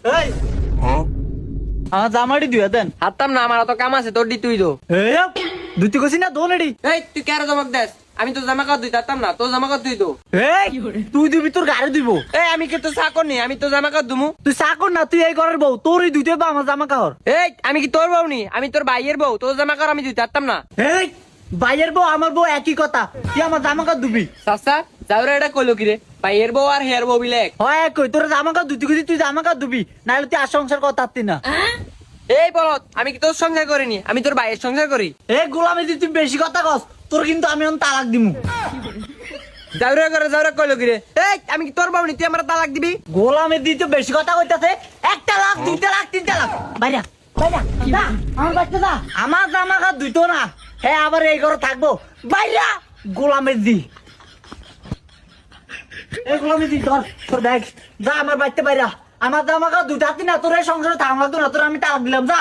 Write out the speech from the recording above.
এই আমার জামাটি দুয়া দেন। হাততাম না, আমার অত কাম আছে, তোর দি তুই দো। এই দুটি কইছি না দোন এডি। এই তুই কেন জমক দেস? আমি তো জামা কাপড় ধুই পারতাম না, তোর জামা কাপড় ধুই দো। এই তুই দিবি তোর গাড়ি দিব। এই আমি কি তোর চাকর নি? আমি তোর জামা কাপড় ধুমু। তুই চাকর না, তুই এই ঘরের বউ, তোরই দুইতে বা আমার জামা কাপড়। এই আমি কি তোর বউ নি? আমি তোর ভাইয়ের বউ, তোর জামা কাপড় আমি ধুই পারতাম না। এই ভাইয়ের বউ আমার বউ একই কথা, তুই আমার জামা কাপড় দিবি। চাচা যাওরে এটা কইলো কি রে? ভাইয়ের বউ আর হেয়ার বউ বিলে এক। হয় কই তোর জামা কাপড় দুটি কইছি, তুই জামা কাপড় দিবি, নাহলে তুই আর সংসার করতে না। এই বলত, আমি কি তোর সংসার করিনি? আমি তোর ভাইয়ের সংসার করি। এই গোলামি দি তুই বেশি কথা কস, তোর কিন্তু আমি এখন তালাক দিমু। যাওরে করে যাওরে কইলো কি রে? এই আমি কি তোর বউ নি? তুই আমার তালাক দিবি? গোলামি দি তুই বেশি কথা কইতাছে। 1 লাখ 2 লাখ 3 লাখ বাইরা বাইরা না আমার বাচ্চা না, আমার জামা কাপড় দুইতো না, হ্যাঁ আবার এই ঘরে থাকবো। বাইরা গোলামি দি, এই গোলামি দি ধর তোর ব্যাগ, যা আমার বাচ্চা বাইরা। আমার জামা কাপড় দুইটা হাতি না, তোর এই সংসারে থাকা লাগতো না, তোর আমি তালাক দিলাম, যা।